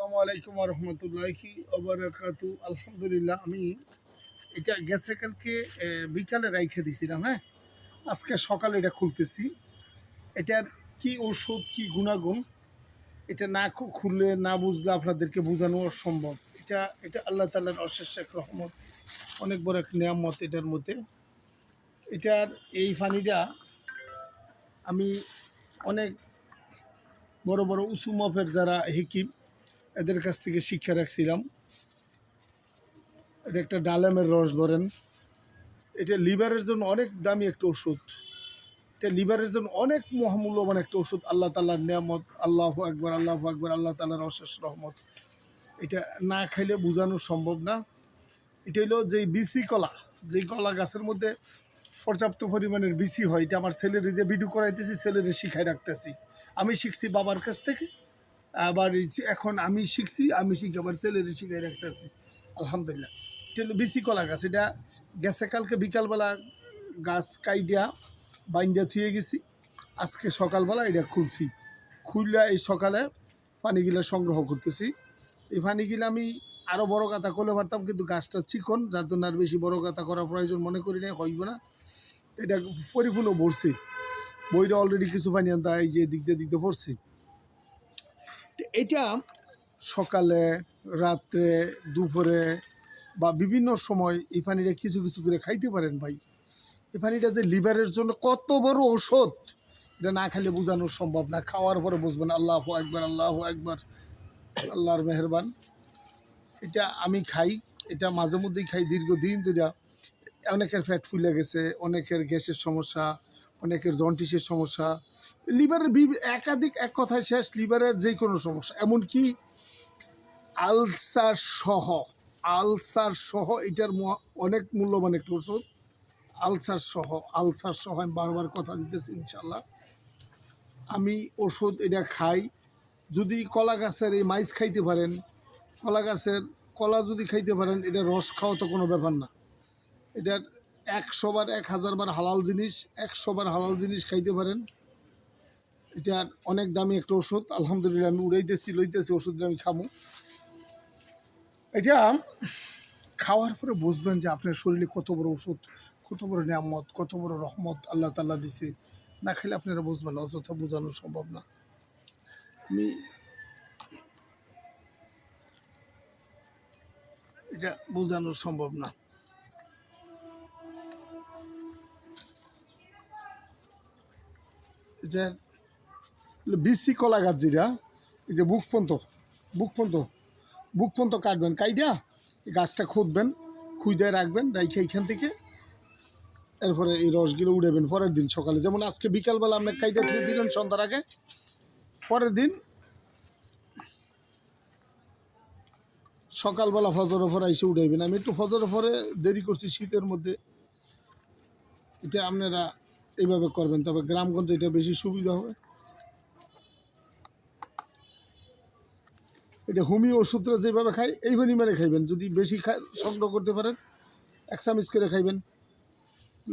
আসসালামু আলাইকুম রহমতুল্লাহি ওবারাকাতু। আলহামদুলিল্লাহ, আমি এটা গেছে কালকে বিকালে রাইখে দিছিলাম। হ্যাঁ, আজকে সকালে এটা খুলতেছি। এটার কি ওষুধ, কি গুণাগুণ, এটা না খুললে, না বুঝলে আপনাদেরকে বোঝানো অসম্ভব। এটা এটা আল্লাহ তাআলার অশেষ এক রহমত, অনেক বড় এক নিয়ামত এটার মধ্যে। এটার এই পানিটা আমি অনেক বড় বড় উঁচু মাপের যারা হিকিম, এদের কাছ থেকে শিক্ষা রাখছিলাম। এটা একটা ডালেমের রস ধরেন, এটা লিভারের জন্য অনেক দামি একটা ওষুধ। এটা লিভারের জন্য অনেক মহামূল্যবান একটা ওষুধ। আল্লাহ তাআলার নিয়ামত। আল্লাহু আকবার, আল্লাহু আকবার, আল্লাহ তাআলার অশেষ রহমত। এটা না খাইলে বোঝানো সম্ভব না। এটা হলো যেই বিসি কলা, যেই কলা গাছের মধ্যে পর্যাপ্ত পরিমাণের বিসি হয়। এটা আমার ছেলের যে ভিডিও করাইতেছি, ছেলের শিখাই রাখতেছি। আমি শিখছি বাবার কাছ থেকে, আবার এখন আমি শিখছি, আমি শিখে আবার ছেলের শিখাই রাখতেছি। আলহামদুলিল্লাহ। এটা হলো বিসি কলা গাছ। এটা গেছে কালকে বিকালবেলা গাছ কাইডিয়া বাইন্ডা থুয়ে গেছি। আজকে সকালবেলা এটা খুলছি। খুললে এই সকালে পানিগুলা সংগ্রহ করতেছি। এই পানিগুলো আমি আরও বড় গাঁথা করলে পারতাম, কিন্তু গাছটা চিকন, যার জন্য আর বেশি বড় গাঁথা করার প্রয়োজন মনে করি না, হইব না। এটা পরিপূর্ণ ভরছি। বইটা অলরেডি কিছু পানি আনতে এই যে দিক দিয়ে পড়ছি। এটা সকালে, রাত্রে, দুপুরে বা বিভিন্ন সময় এই পানিটা কিছু কিছু করে খাইতে পারেন ভাই। এই পানিটা যে লিভারের জন্য কত বড় ঔষধ, এটা না খাইলে বোঝানো সম্ভব না। খাওয়ার পরে বুঝবেন। আল্লাহু আকবার, আল্লাহু আকবার, আল্লাহর মেহেরবান। এটা আমি খাই, এটা মাঝে মধ্যেই খাই দীর্ঘদিন ধরে। অনেকের ফ্যাট ফুলে গেছে, অনেকের গ্যাসের সমস্যা, অনেকের জন্ডিসের সমস্যা, লিভারের একাধিক, এক কথায় শেষ, লিভারের যে কোনো সমস্যা, এমনকি আলসার সহ এটার অনেক মূল্যবান একটা ওষুধ। আলসার সহ আমি বারবার কথা দিতেছি। ইনশাল্লাহ আমি ওষুধ এটা খাই। যদি কলা গাছের এই মাইজ খাইতে পারেন, কলা গাছের কলা যদি খাইতে পারেন, এটা রস খাওয়া তো কোনো ব্যাপার না। এটার 100 বার 1000 বার হালাল জিনিস, 100 বার হালাল জিনিস খাইতে পারেন। এটার অনেক দামি একটা ওষুধ। আলহামদুলিল্লাহ, আমি লইতেছি ওষুধটা আমি খামো। এটা খাওয়ার পরে বুঝবেন যে আপনার শরীরে কত বড় ওষুধ, কত বড় নিয়ামত, কত বড় রহমত আল্লাহ তাআলা দিছে। না খেলে আপনারা বুঝবেন না, অযথা বোঝানো সম্ভব না। আমি এটা বোঝানো সম্ভব না। এটা বিসি কলা গাছ, যেটা এই যে বুক পর্যন্ত কাটবেন, কাইটা এই গাছটা খুঁজবেন, খুঁজে রাখবেন, রাইখে এইখান থেকে এরপরে এই রসগুলো উড়াবেন পরের দিন সকালে। যেমন আজকে বিকালবেলা আপনি কাইটা ধুয়ে দিলেন সন্ধ্যার আগে, পরের দিন সকালবেলা ফজরের পরে এসে উঠাইবেন। আমি একটু ফজরের পরে দেরি করছি শীতের মধ্যে। এটা আপনারা এইভাবে করবেন, তবে গ্রামগঞ্জে এটা বেশি সুবিধা হবে। এটা হোমিও ওষুধরা যেভাবে খায় এই পরিমাণে খাইবেন। যদি বেশি সংগ্রহ করতে পারেন 1 চামচ করে খাইবেন।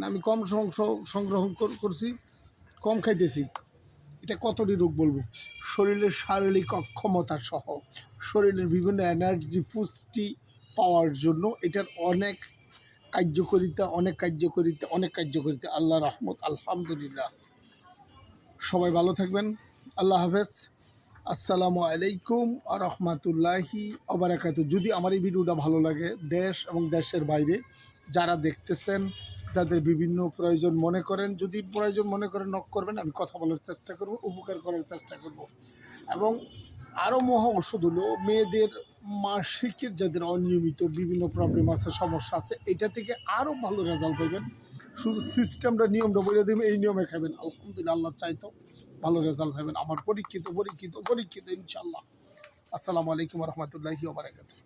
আমি কম সংগ্রহ করছি, কম খাইতেছি। এটা কতটি রোগ বলবো, শরীরের শারীরিক অক্ষমতা সহ শরীরের বিভিন্ন এনার্জি, পুষ্টি পাওয়ার জন্য এটার অনেক কার্যকরিতা। আল্লাহ রহমত। আলহামদুলিল্লাহ। সবাই ভালো থাকবেন। আল্লাহ হাফেজ। আসসালামু আলাইকুম রহমতুল্লাহি ওবারাকাতু। যদি আমার এই ভিডিওটা ভালো লাগে, দেশ এবং দেশের বাইরে যারা দেখতেছেন, যাদের বিভিন্ন প্রয়োজন মনে করেন, যদি প্রয়োজন মনে করেন নক করবেন, আমি কথা বলার চেষ্টা করব, উপকার করার চেষ্টা করব। এবং আরও মহা ওষুধ হলো মেয়েদের মাসিকের যাদের অনিয়মিত বিভিন্ন প্রবলেম আছে, সমস্যা আছে, এটা থেকে আরও ভালো রেজাল্ট পাবেন। শুধু সিস্টেমটা, নিয়মটা বলে দেবেন, এই নিয়মে খাবেন। আলহামদুলিল্লাহ, আল্লাহ চাইতো ভালো রেজাল্ট পাবেন। আমার পরীক্ষিত ইনশাল্লাহ। আসসালামু আলাইকুম রহমতুল্লাহি ওয়া বারাকাতুহু।